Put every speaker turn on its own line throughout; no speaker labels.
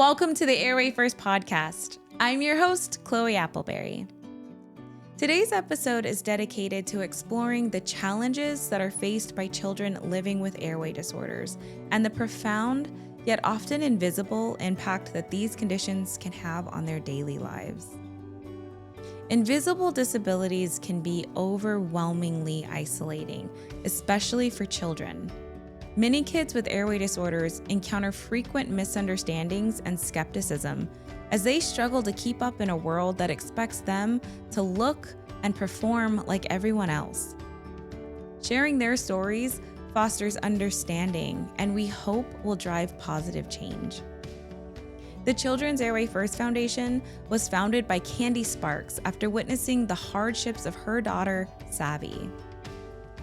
Welcome to the Airway First podcast. I'm your host, Chloe Appleberry. Today's episode is dedicated to exploring the challenges that are faced by children living with airway disorders and the profound, yet often invisible, impact that these conditions can have on their daily lives. Invisible disabilities can be overwhelmingly isolating, especially for children. Many kids with airway disorders encounter frequent misunderstandings and skepticism as they struggle to keep up in a world that expects them to look and perform like everyone else. Sharing their stories fosters understanding and we hope will drive positive change. The Children's Airway First Foundation was founded by Candy Sparks after witnessing the hardships of her daughter, Savvy.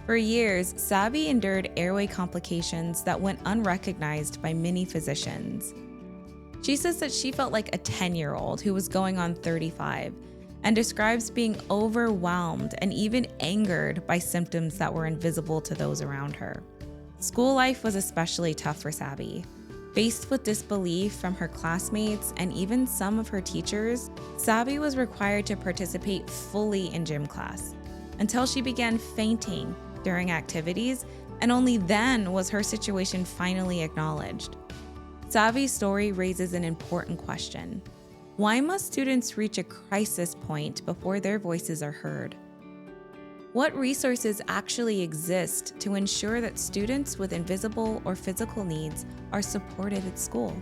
For years, Savvy endured airway complications that went unrecognized by many physicians. She says that she felt like a 10-year-old who was going on 35 and describes being overwhelmed and even angered by symptoms that were invisible to those around her. School life was especially tough for Savvy. Faced with disbelief from her classmates and even some of her teachers, Savvy was required to participate fully in gym class until she began fainting during activities, and only then was her situation finally acknowledged. Savvy's story raises an important question. Why must students reach a crisis point before their voices are heard? What resources actually exist to ensure that students with invisible or physical needs are supported at school?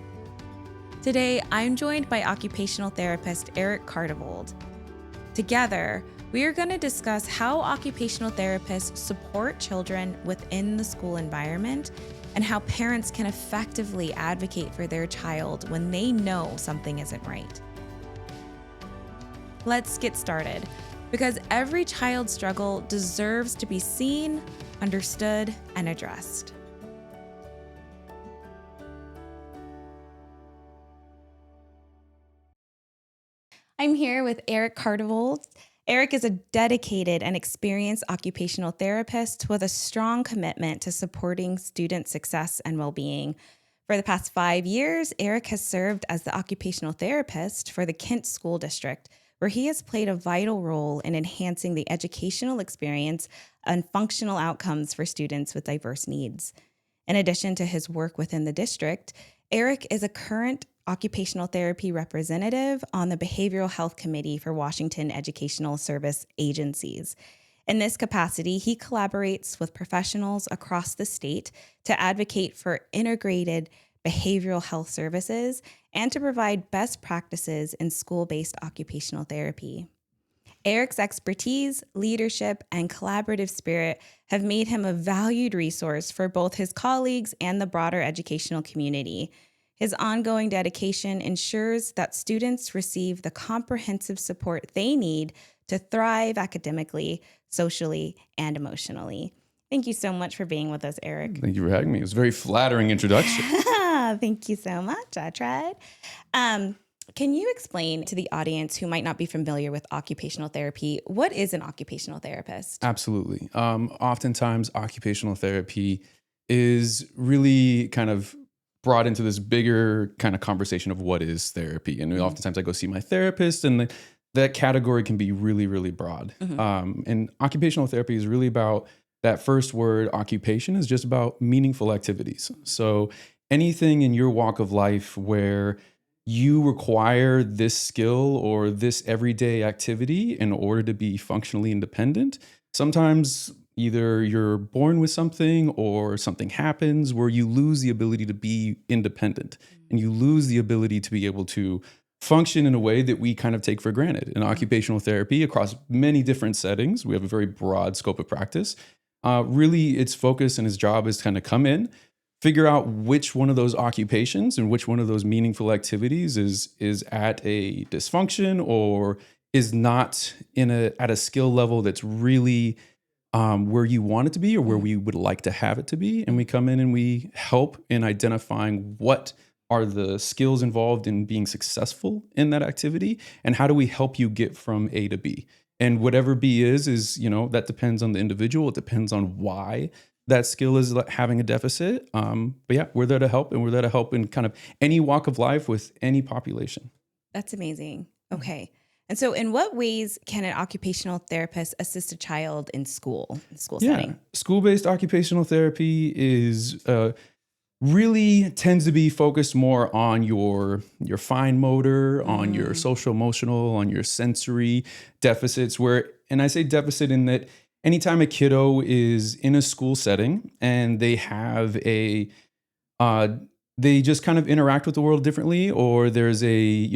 Today, I'm joined by Occupational Therapist Eric Kartevold. Together, we are going to discuss how occupational therapists support children within the school environment and how parents can effectively advocate for their child when they know something isn't right. Let's get started, because every child's struggle deserves to be seen, understood, and addressed. I'm here with Eric Kartevold. Eric is a dedicated and experienced occupational therapist with a strong commitment to supporting student success and well-being. For the past 5 years, Eric has served as the occupational therapist for the Kent School District, where he has played a vital role in enhancing the educational experience and functional outcomes for students with diverse needs. In addition to his work within the district, Eric is a current occupational therapy representative on the Behavioral Health Committee for Washington Educational Service Agencies. In this capacity, he collaborates with professionals across the state to advocate for integrated behavioral health services and to provide best practices in school-based occupational therapy. Eric's expertise, leadership, and collaborative spirit have made him a valued resource for both his colleagues and the broader educational community. His ongoing dedication ensures that students receive the comprehensive support they need to thrive academically, socially, and emotionally. Thank you so much for being with us, Eric.
Thank you for having me. It was a very flattering introduction.
Thank you so much. I tried. Can you explain to the audience who might not be familiar with occupational therapy, what is an occupational therapist?
Absolutely. Oftentimes, occupational therapy is really kind of brought into this bigger kind of conversation of what is therapy. And oftentimes I go see my therapist, and that category can be really, really broad. And occupational therapy is really about that first word, occupation, is just about meaningful activities. So anything in your walk of life where you require this skill or this everyday activity in order to be functionally independent. Sometimes either you're born with something or something happens where you lose the ability to be independent and you lose the ability to be able to function in a way that we kind of take for granted. In occupational therapy, across many different settings, we have a very broad scope of practice. Really, its focus and its job is to kind of come in, figure out which one of those occupations and which one of those meaningful activities is at a dysfunction or is not at a skill level that's really where you want it to be or where we would like to have it to be. And we come in and we help in identifying what are the skills involved in being successful in that activity and how do we help you get from A to B. And whatever B is, that depends on the individual. It depends on why that skill is having a deficit. But yeah, we're there to help, and we're there to help in kind of any walk of life with any population.
That's amazing. Okay. And so in what ways can an occupational therapist assist a child in school setting?
School-based occupational therapy is really tends to be focused more on your fine motor, on your social emotional, on your sensory deficits, and I say deficit in that anytime a kiddo is in a school setting and they have they just kind of interact with the world differently, or there's a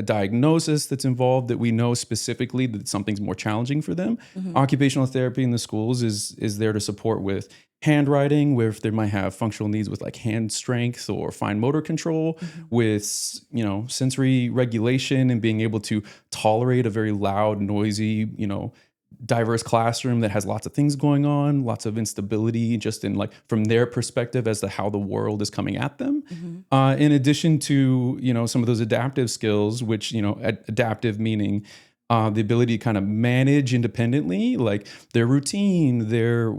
diagnosis that's involved that we know specifically that something's more challenging for them. Occupational therapy in the schools is there to support with handwriting, where if they might have functional needs with like hand strength or fine motor control, with sensory regulation and being able to tolerate a very loud, noisy, diverse classroom that has lots of things going on, lots of instability, just in like from their perspective as to how the world is coming at them. In addition to, some of those adaptive skills, which, adaptive meaning the ability to kind of manage independently, like their routine,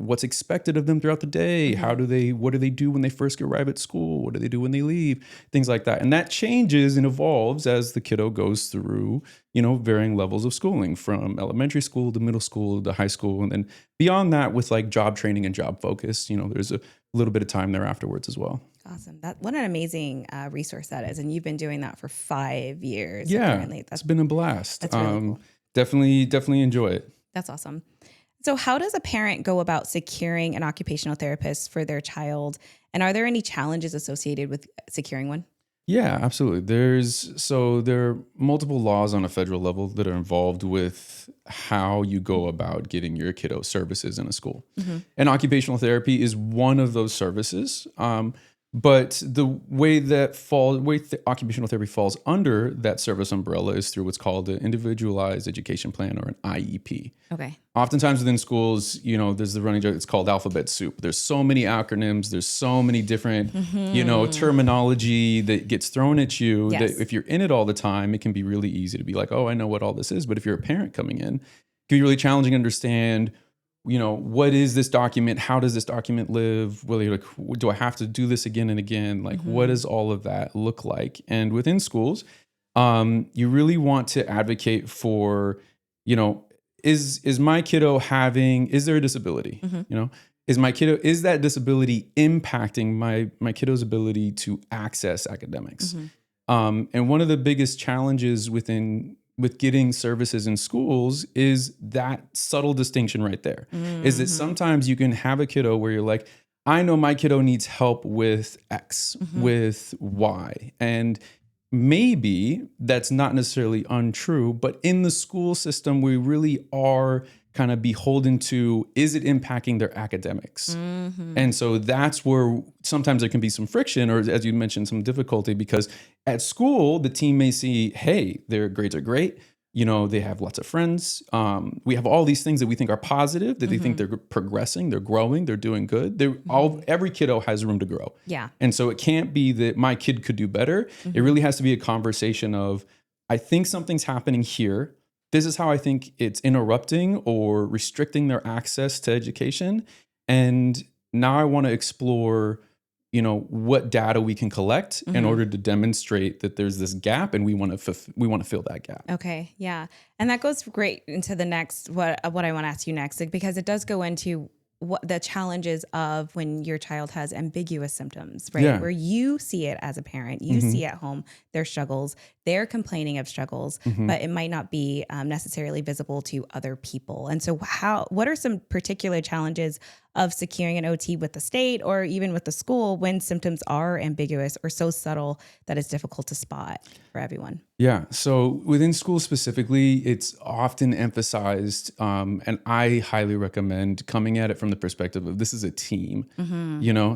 what's expected of them throughout the day. What do they do when they first arrive at school? What do they do when they leave? Things like that. And that changes and evolves as the kiddo goes through, varying levels of schooling, from elementary school to middle school to high school. And then beyond that, with like job training and job focus, there's a little bit of time there afterwards as well.
Awesome. What an amazing resource that is. And you've been doing that for 5 years.
Yeah,
apparently.
It's been a blast.
That's really cool.
Definitely enjoy it.
That's awesome. So how does a parent go about securing an occupational therapist for their child? And are there any challenges associated with securing one?
Yeah, absolutely. There are multiple laws on a federal level that are involved with how you go about getting your kiddo services in a school. And occupational therapy is one of those services. But the way occupational therapy falls under that service umbrella is through what's called an individualized education plan, or an IEP.
Okay.
Oftentimes within schools, there's the running joke, it's called alphabet soup. There's so many acronyms, there's so many different, terminology that gets thrown at you,
Yes.
that if you're in it all the time, it can be really easy to be like, oh, I know what all this is. But if you're a parent coming in, it can be really challenging to understand, what is this document? How does this document live? Do I have to do this again and again? Like, what does all of that look like? And within schools, you really want to advocate for, is my kiddo is there a disability? Is that disability impacting my kiddo's ability to access academics? And one of the biggest challenges with getting services in schools is that subtle distinction right there. Is that sometimes you can have a kiddo where you're like, I know my kiddo needs help with X, with Y. And maybe that's not necessarily untrue, but in the school system, we really are kind of beholden to, is it impacting their academics? And so that's where sometimes there can be some friction, or as you mentioned, some difficulty, because at school, the team may see, hey, their grades are great. They have lots of friends. We have all these things that we think are positive, that they think they're progressing, they're growing, they're doing good. Every kiddo has room to grow.
Yeah.
And so it can't be that my kid could do better. It really has to be a conversation of, I think something's happening here. This is how I think it's interrupting or restricting their access to education. And now I want to explore, what data we can collect in order to demonstrate that there's this gap, and we want to fill that gap.
Okay. Yeah. And that goes great into the next, what I want to ask you next, because it does go into what the challenges of when your child has ambiguous symptoms, right?
Yeah.
Where you see it as a parent, you see at home their struggles, they're complaining of struggles, but it might not be necessarily visible to other people. And so what are some particular challenges of securing an OT with the state or even with the school when symptoms are ambiguous or so subtle that it's difficult to spot for everyone?
Yeah. So within schools specifically, it's often emphasized, and I highly recommend coming at it from the perspective of, this is a team,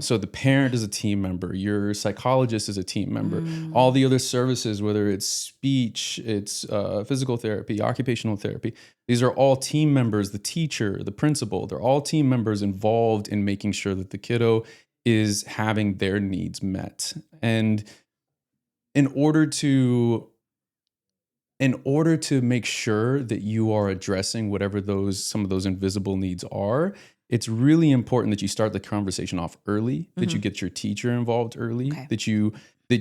so the parent is a team member, your psychologist is a team member, all the other services, whether it's speech, it's physical therapy, occupational therapy, these are all team members, the teacher, the principal, they're all team members involved in making sure that the kiddo is having their needs met. And in order to make sure that you are addressing whatever some of those invisible needs are, it's really important that you start the conversation off early, that you get your teacher involved early, that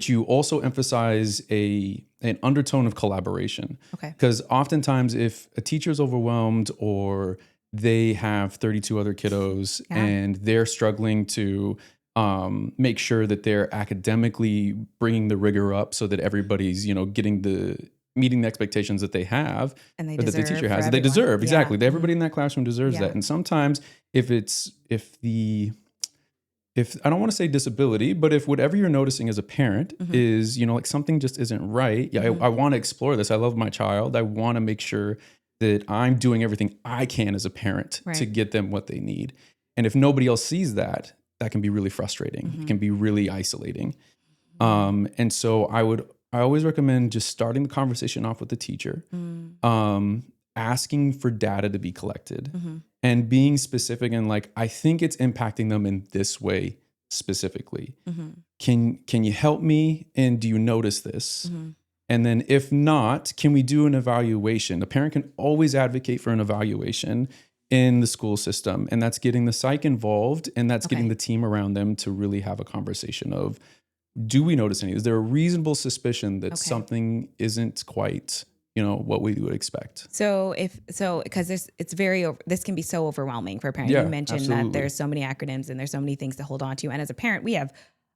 you also emphasize an undertone of collaboration. Because oftentimes if a teacher is overwhelmed or they have 32 other kiddos and they're struggling to make sure that they're academically bringing the rigor up so that everybody's, meeting the expectations that they have
and
or that the teacher has, that they deserve. Exactly. Everybody in that classroom deserves that. And sometimes if I don't want to say disability, but if whatever you're noticing as a parent is, like something just isn't right. I want to explore this. I love my child. I want to make sure that I'm doing everything I can as a parent to get them what they need. And if nobody else sees that, that can be really frustrating. It can be really isolating. And so I always recommend just starting the conversation off with the teacher, asking for data to be collected and being specific and like, I think it's impacting them in this way specifically. Can you help me? And do you notice this? And then if not, can we do an evaluation? A parent can always advocate for an evaluation in the school system, and that's getting the psych involved, and that's getting the team around them to really have a conversation of, do we notice any? Is there a reasonable suspicion that something isn't quite, what we would expect?
Because this can be so overwhelming for a parent. You mentioned that there's so many acronyms and there's so many things to hold on to. And as a parent, we have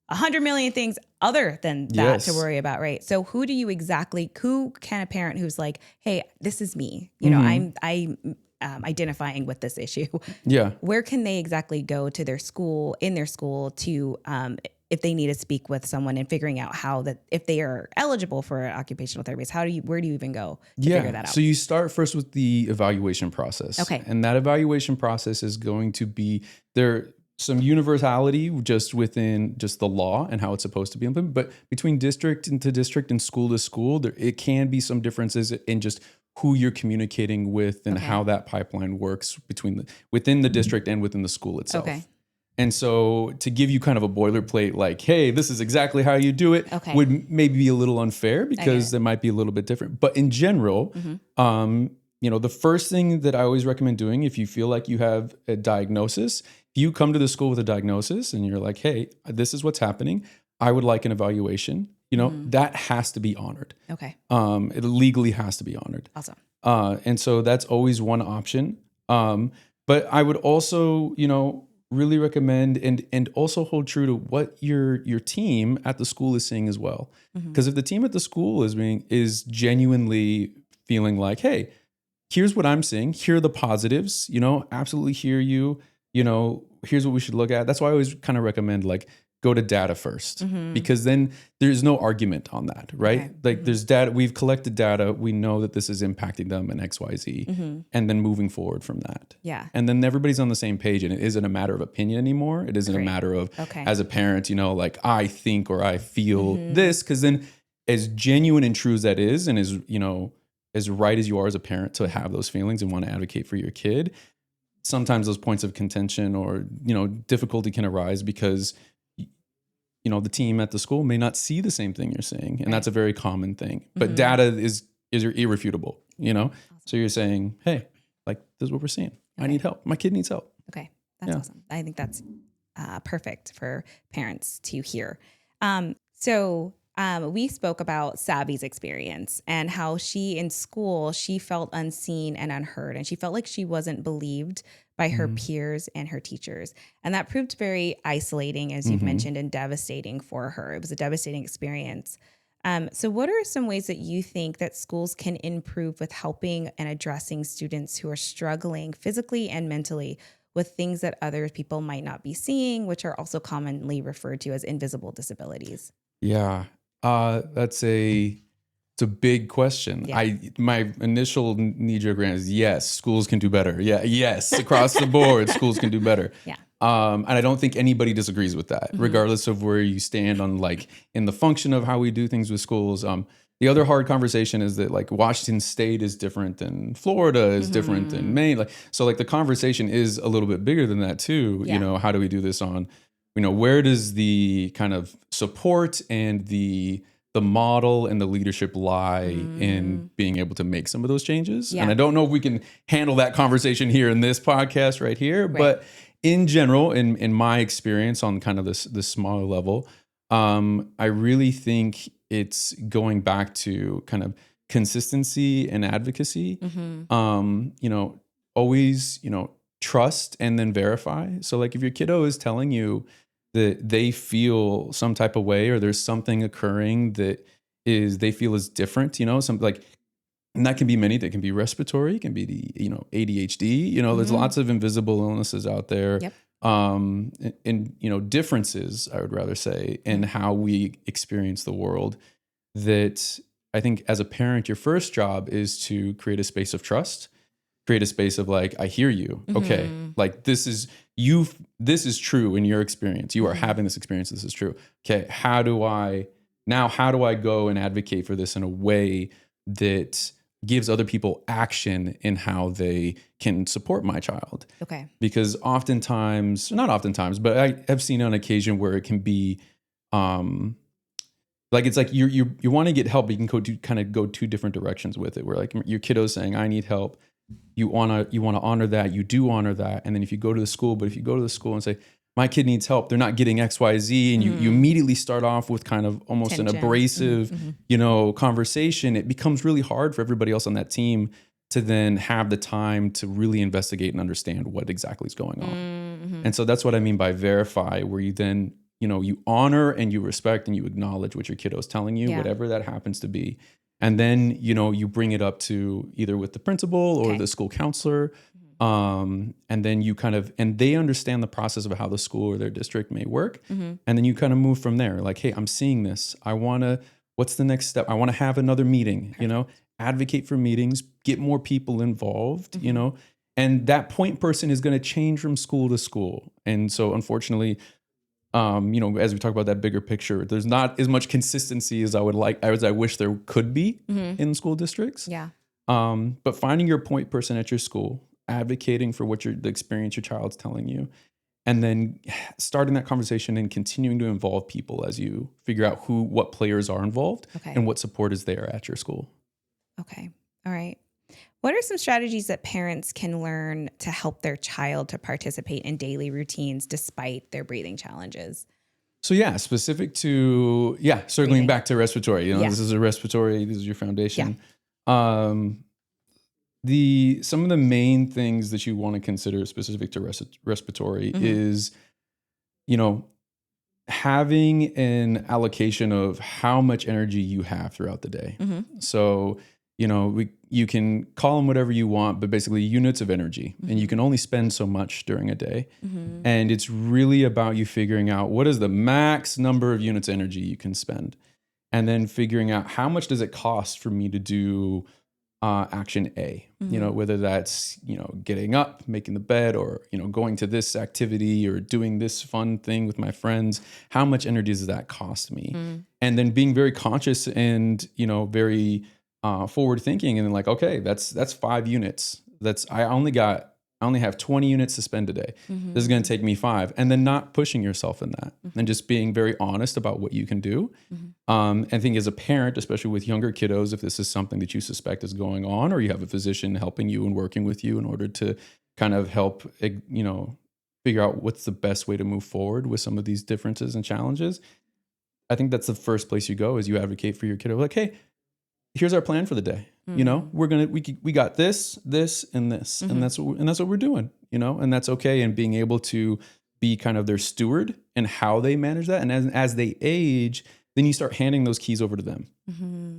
100 million things other than that to worry about, right? So who can a parent who's like, hey, this is me, I'm identifying with this issue. Where can they exactly go to in their school to, if they need to speak with someone and figuring out if they are eligible for an occupational therapist, where do you even go to figure that out?
So you start first with the evaluation process. And that evaluation process is going to be some universality just within just the law and how it's supposed to be implemented, but between district to district and school to school, it can be some differences in just who you're communicating with and how that pipeline works within the district and within the school itself. And so to give you kind of a boilerplate, like, hey, this is exactly how you do it, would maybe be a little unfair because that might be a little bit different. But in general, the first thing that I always recommend doing, if you feel like you have a diagnosis, if you come to the school with a diagnosis and you're like, hey, this is what's happening, I would like an evaluation, that has to be honored. It legally has to be honored.
Awesome.
And so that's always one option. But I would also, really recommend and also hold true to what your team at the school is saying as well. Because if the team at the school is genuinely feeling like, hey, here's what I'm seeing, here are the positives, absolutely hear you, here's what we should look at. That's why I always kind of recommend like go to data first, because then there's no argument on that, right? Like there's data, we've collected data, we know that this is impacting them in XYZ, and then moving forward from that. And then everybody's on the same page, and it isn't a matter of opinion anymore. It isn't a matter of, as a parent, like I think or I feel this, because then as genuine and true as that is, and as right as you are as a parent to have those feelings and want to advocate for your kid, sometimes those points of contention or, difficulty can arise because the team at the school may not see the same thing you're seeing. And that's a very common thing. But data is irrefutable, Awesome. So you're saying, hey, like, this is what we're seeing. I need help. My kid needs help.
Okay. That's awesome. I think that's perfect for parents to hear. We spoke about Savvy's experience and how in school, she felt unseen and unheard, and she felt like she wasn't believed by her peers and her teachers. And that proved very isolating, as you've mentioned, and devastating for her. It was a devastating experience. So what are some ways that you think that schools can improve with helping and addressing students who are struggling physically and mentally with things that other people might not be seeing, which are also commonly referred to as invisible disabilities?
Yeah. It's a big question. My initial knee-jerk reaction is yes, schools can do better. Yes, across the board, schools can do better. And I don't think anybody disagrees with that, regardless of where you stand on like in the function of how we do things with schools. The other hard conversation is that like Washington State is different than Florida is different than Maine. So the conversation is a little bit bigger than that too. How do we do this on? Where does the kind of support and the model and the leadership lie in being able to make some of those changes? And I don't know if we can handle that conversation here in this podcast right here, but in general, in my experience on kind of this smaller level, I really think it's going back to kind of consistency and advocacy. You know, always, you know, trust and then verify. So like if your kiddo is telling you that they feel some type of way, or there's something occurring that is they feel is different, you know, some like, and that can be many. That can be respiratory, it can be the, you know, ADHD. You know, there's lots of invisible illnesses out there.
Yep.
And you know, differences, I would rather say, in how we experience the world. That I think as a parent, your first job is to create a space of trust, create a space of like, I hear you. Okay, like this is true in your experience. You are having this experience. This is true. Okay, how do I go and advocate for this in a way that gives other people action in how they can support my child?
Okay.
Because oftentimes, not oftentimes, but I have seen on occasion where it can be, like it's like you want to get help, but you can go two different directions with it. Where like your kiddo's saying, "I need help." You wanna honor that. You do honor that, and then if you go to the school and say, my kid needs help, they're not getting X, Y, Z, and you immediately start off with kind of almost an abrasive, you know, conversation. It becomes really hard for everybody else on that team to then have the time to really investigate and understand what exactly is going on. And so that's what I mean by verify, where you then, you know, you honor and you respect and you acknowledge what your kiddo is telling you, whatever that happens to be. And then, you know, you bring it up to either with the principal or the school counselor. And then you and they understand the process of how the school or their district may work. And then you kind of move from there. Like, hey, I'm seeing this. What's the next step? I want to have another meeting, you know, advocate for meetings, get more people involved, you know, and that point person is going to change from school to school. And so unfortunately, you know, as we talk about that bigger picture, there's not as much consistency as I wish there could be in school districts.
Yeah.
But finding your point person at your school, advocating for the experience your child's telling you, and then starting that conversation and continuing to involve people as you figure out what players are involved and what support is there at your school.
Okay. All right. What are some strategies that parents can learn to help their child to participate in daily routines despite their breathing challenges?
So circling
Breathing.
back to respiratory, you know, this is your foundation. Some of the main things that you want to consider specific to respiratory is, you know, having an allocation of how much energy you have throughout the day. So, you know, you can call them whatever you want, but basically units of energy, and you can only spend so much during a day. And it's really about you figuring out what is the max number of units of energy you can spend, and then figuring out how much does it cost for me to do action A, you know, whether that's, you know, getting up, making the bed, or, you know, going to this activity or doing this fun thing with my friends. How much energy does that cost me? And then being very conscious and, you know, very forward thinking, and then like, okay, that's 5 units. I only have 20 units to spend today. This is going to take me 5, and then not pushing yourself in that, and just being very honest about what you can do. I think as a parent, especially with younger kiddos, if this is something that you suspect is going on, or you have a physician helping you and working with you in order to kind of help, you know, figure out what's the best way to move forward with some of these differences and challenges, I think that's the first place you go, is you advocate for your kiddo. Like, hey, here's our plan for the day. You know, we got this, and this, and that's what we're doing, you know, and that's okay. And being able to be kind of their steward and how they manage that. And as they age, then you start handing those keys over to them.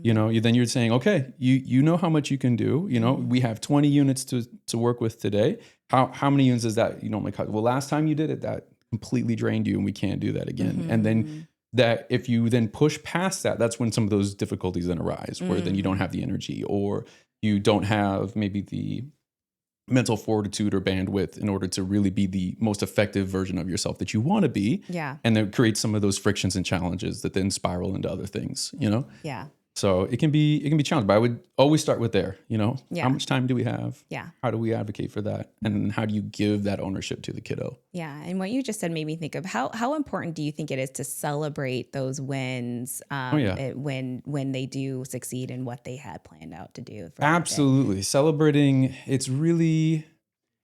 You know, you're saying, okay, you know how much you can do. You know, we have 20 units to work with today. How many units does that, you know, well, last time you did it, that completely drained you, and we can't do that again. And then that if you then push past that, that's when some of those difficulties then arise, where then you don't have the energy, or you don't have maybe the mental fortitude or bandwidth in order to really be the most effective version of yourself that you want to be.
Yeah.
And then create some of those frictions and challenges that then spiral into other things, you know?
Yeah.
So it can be challenging, but I would always start with there, you know, how much time do we have?
Yeah.
How do we advocate for that? And how do you give that ownership to the kiddo?
Yeah. And what you just said made me think of how important do you think it is to celebrate those wins when they do succeed in what they had planned out to do?
Absolutely. Celebrating, it's really,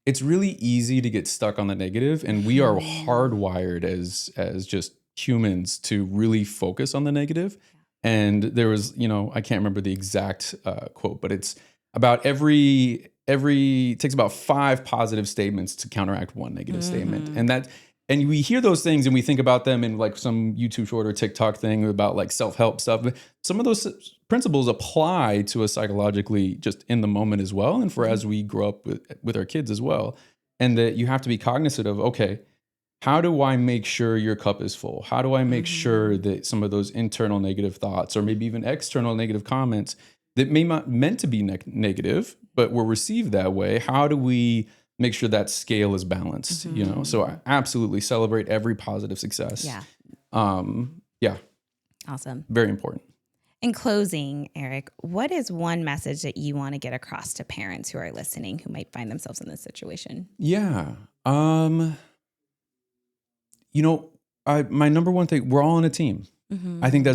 it's really easy to get stuck on the negative, and we are hardwired as just humans to really focus on the negative. And there was, I can't remember the exact quote, but it's about every it takes about 5 positive statements to counteract one negative statement. And we hear those things and we think about them in like some YouTube short or TikTok thing about like self-help stuff. But some of those principles apply to us psychologically just in the moment as well. And for as we grow up with our kids as well. And that you have to be cognizant of, okay, how do I make sure your cup is full? How do I make sure that some of those internal negative thoughts or maybe even external negative comments that may not meant to be negative, but were received that way, how do we make sure that scale is balanced? So I absolutely celebrate every positive success.
Awesome.
Very important.
In closing, Eric, what is one message that you want to get across to parents who are listening who might find themselves in this situation?
My number one thing, we're all on a team. I think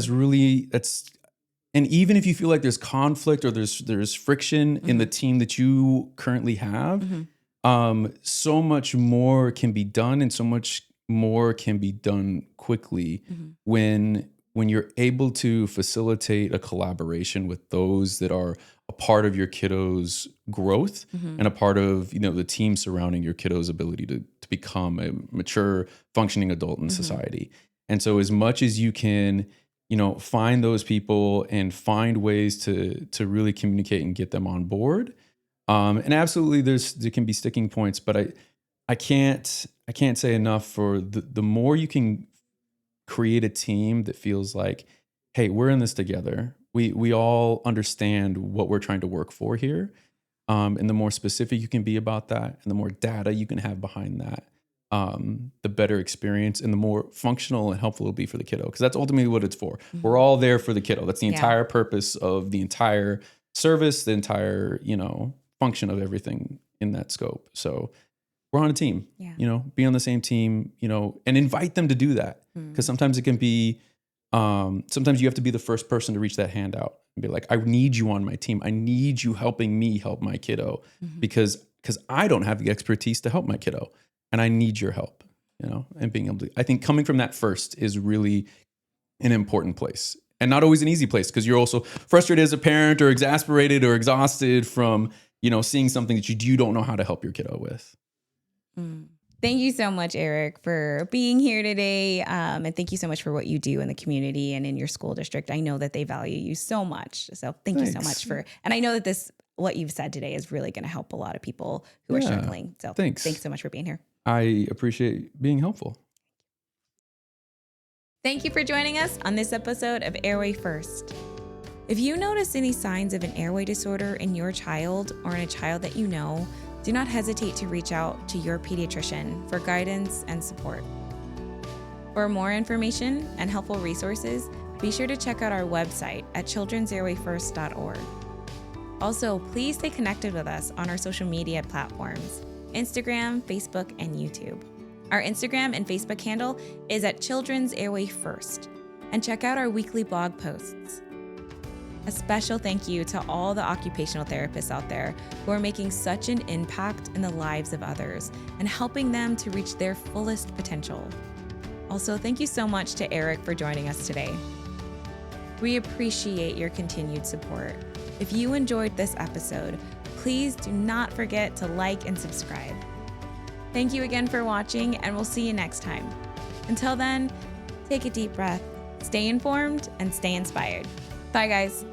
and even if you feel like there's conflict or there's friction in the team that you currently have, so much more can be done, and so much more can be done quickly when you're able to facilitate a collaboration with those that are a part of your kiddo's growth and a part of the team surrounding your kiddo's ability to become a mature, functioning adult in society. And so as much as you can find those people and find ways to really communicate and get them on board. And absolutely there can be sticking points, but I can't say enough for the more you can create a team that feels like, hey, we're in this together. We all understand what we're trying to work for here. And the more specific you can be about that and the more data you can have behind that, the better experience and the more functional and helpful it'll be for the kiddo. Because that's ultimately what it's for. We're all there for the kiddo. That's the entire purpose of the entire service, the entire, function of everything in that scope. So we're on a team, be on the same team, and invite them to do that. Because sometimes it can be, sometimes you have to be the first person to reach that hand out and be like, I need you on my team. I need you helping me help my kiddo because I don't have the expertise to help my kiddo. And I need your help, and being able to, I think coming from that first is really an important place and not always an easy place because you're also frustrated as a parent or exasperated or exhausted from, seeing something that you don't know how to help your kiddo with.
Thank you so much, Eric, for being here today. And thank you so much for what you do in the community and in your school district. I know that they value you so much. So thank you so much and I know that what you've said today is really going to help a lot of people who are struggling. So thanks so much for being here.
I appreciate being helpful.
Thank you for joining us on this episode of Airway First. If you notice any signs of an airway disorder in your child or in a child that you know, do not hesitate to reach out to your pediatrician for guidance and support. For more information and helpful resources, be sure to check out our website at children'sairwayfirst.org. Also, please stay connected with us on our social media platforms, Instagram, Facebook, and YouTube. Our Instagram and Facebook handle is at Children's Airway First, and check out our weekly blog posts. A special thank you to all the occupational therapists out there who are making such an impact in the lives of others and helping them to reach their fullest potential. Also, thank you so much to Eric for joining us today. We appreciate your continued support. If you enjoyed this episode, please do not forget to like and subscribe. Thank you again for watching, and we'll see you next time. Until then, take a deep breath, stay informed, and stay inspired. Bye, guys.